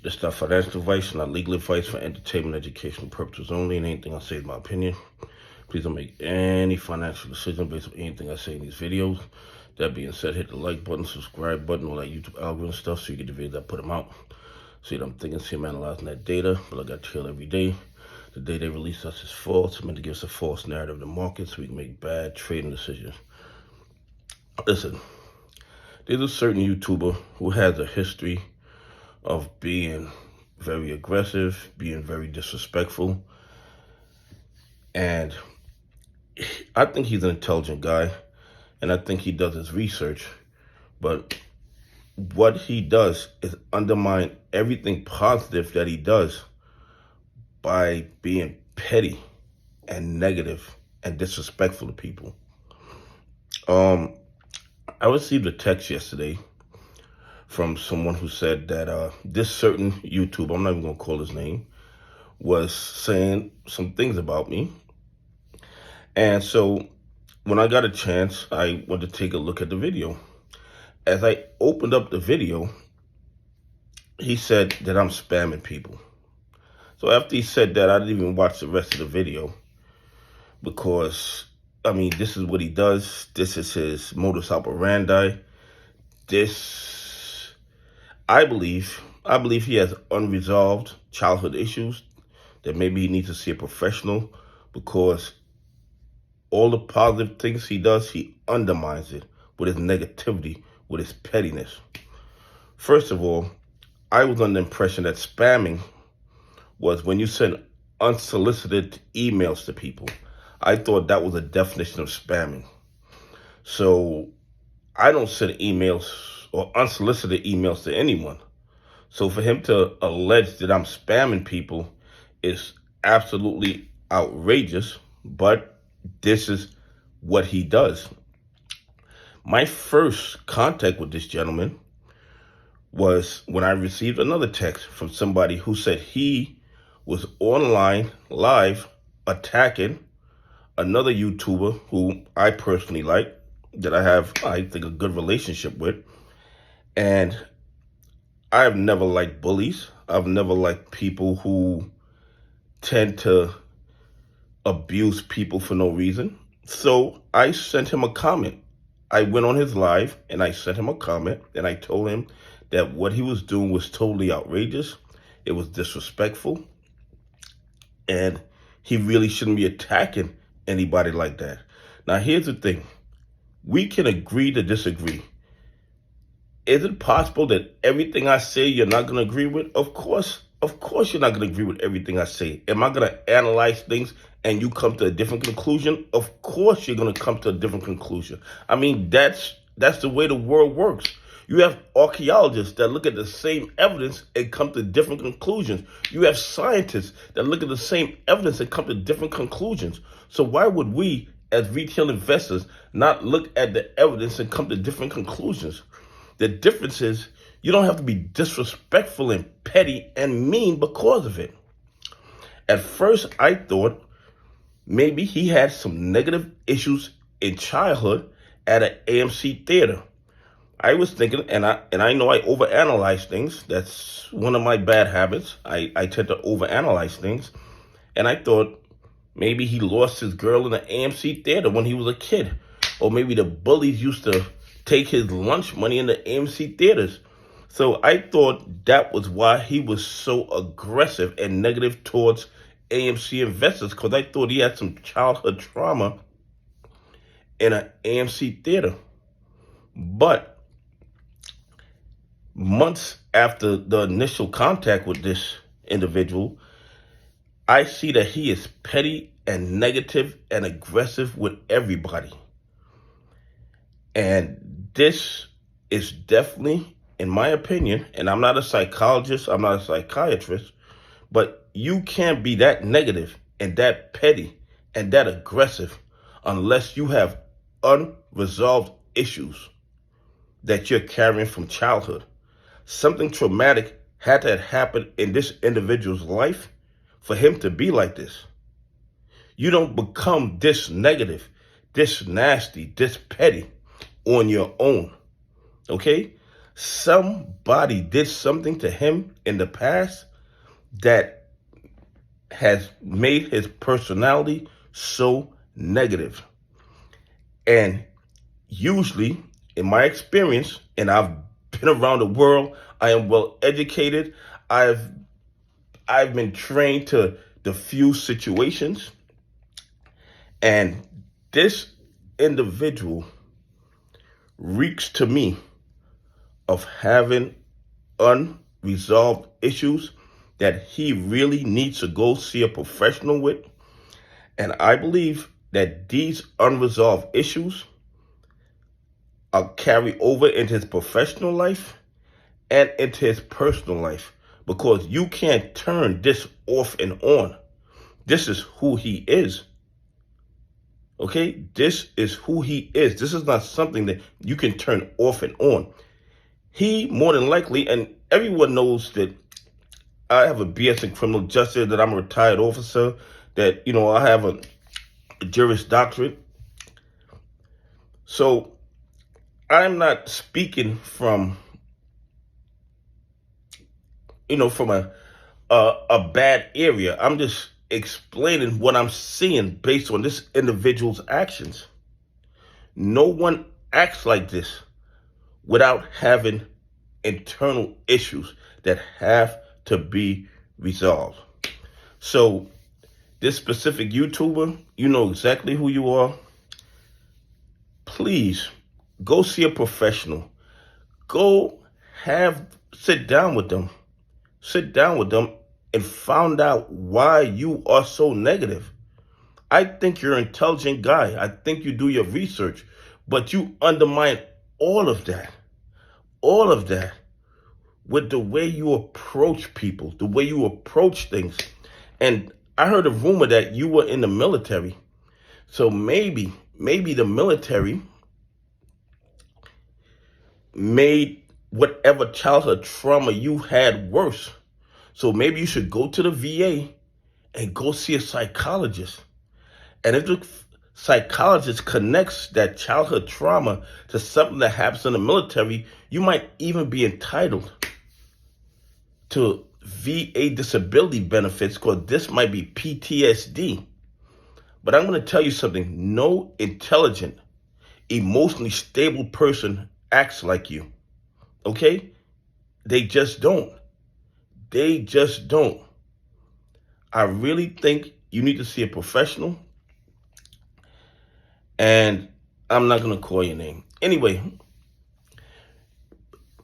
It's not financial advice, not legal advice, for entertainment, educational purposes only, and anything I say is my opinion. Please don't make any financial decision based on anything I say in these videos. That being said, hit the like button, subscribe button, all that YouTube algorithm stuff so you get the videos that put them out. See what I'm thinking, see I'm analyzing that data, but I got to chill every day. The day they release us is false. It's meant to give us a false narrative of the market so we can make bad trading decisions. Listen, there's a certain YouTuber who has a history of being very aggressive, being very disrespectful, and I think he's an intelligent guy, and I think he does his research, but what he does is undermine everything positive that he does by being petty and negative and disrespectful to people. I received a text yesterday from someone who said that this certain YouTuber, I'm not even going to call his name, was saying some things about me. And so when I got a chance, I went to take a look at the video. As I opened up the video, he said that I'm spamming people. So after he said that, I didn't even watch the rest of the video because, I mean, this is what he does. This is his modus operandi. I believe he has unresolved childhood issues that maybe he needs to see a professional, because all the positive things he does, he undermines it with his negativity, with his pettiness. First of all, I was under the impression that spamming was when you send unsolicited emails to people. I thought that was a definition of spamming. So I don't send emails or unsolicited emails to anyone. So for him to allege that I'm spamming people is absolutely outrageous, but this is what he does. My first contact with this gentleman was when I received another text from somebody who said he was online live attacking another YouTuber who I personally like, that I have, I think, a good relationship with. And I've never liked bullies. I've never liked people who tend to abuse people for no reason. So I sent him a comment. I went on his live and I sent him a comment, and I told him that what he was doing was totally outrageous. It was disrespectful. And he really shouldn't be attacking anybody like that. Now, here's the thing. We can agree to disagree. Is it possible that everything I say you're not going to agree with? Of course you're not going to agree with everything I say. Am I going to analyze things and you come to a different conclusion? Of course you're going to come to a different conclusion. I mean, that's the way the world works. You have archaeologists that look at the same evidence and come to different conclusions. You have scientists that look at the same evidence and come to different conclusions. So why would we, as retail investors, not look at the evidence and come to different conclusions? The difference is you don't have to be disrespectful and petty and mean because of it. At first, I thought maybe he had some negative issues in childhood at an AMC theater. I was thinking, and I know I overanalyze things. That's one of my bad habits. I tend to overanalyze things. And I thought maybe he lost his girl in the AMC theater when he was a kid. Or maybe the bullies used to take his lunch money in the AMC theaters. So I thought that was why he was so aggressive and negative towards AMC investors, because I thought he had some childhood trauma in an AMC theater. But months after the initial contact with this individual, I see that he is petty and negative and aggressive with everybody. And this is definitely, in my opinion, and I'm not a psychologist, I'm not a psychiatrist, but you can't be that negative and that petty and that aggressive unless you have unresolved issues that you're carrying from childhood. Something traumatic had to happen in this individual's life for him to be like this. You don't become this negative, this nasty, this petty on your own, okay? Somebody did something to him in the past that has made his personality so negative. And usually, in my experience, and I've been around the world, I am well educated. I've been trained to diffuse situations. And this individual reeks to me of having unresolved issues that he really needs to go see a professional with. And I believe that these unresolved issues are carry over into his professional life and into his personal life, because you can't turn this off and on. This is who he is. Okay? This is who he is. This is not something that you can turn off and on. He more than likely, and everyone knows that I have a BS in criminal justice, that I'm a retired officer, that, I have a Juris Doctorate. So I'm not speaking from, from a bad area. I'm just explaining what I'm seeing based on this individual's actions. No one acts like this without having internal issues that have to be resolved. So this specific YouTuber, you know exactly who you are. Please go see a professional. Go sit down with them. Sit down with them and find out why you are so negative. I think you're an intelligent guy. I think you do your research, but you undermine all of that with the way you approach people, the way you approach things. And I heard a rumor that you were in the military. So maybe the military made whatever childhood trauma you had worse. So maybe you should go to the VA and go see a psychologist. And if the psychologist connects that childhood trauma to something that happens in the military, you might even be entitled to VA disability benefits, because this might be PTSD. But I'm going to tell you something. No intelligent, emotionally stable person acts like you. Okay? They just don't. They just don't. I really think you need to see a professional. And I'm not going to call your name. Anyway,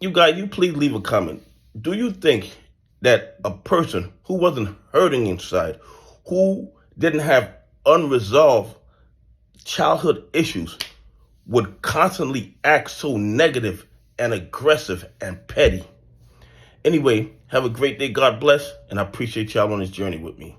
you please leave a comment. Do you think that a person who wasn't hurting inside, who didn't have unresolved childhood issues, would constantly act so negative and aggressive and petty? Anyway, have a great day. God bless. And I appreciate y'all on this journey with me.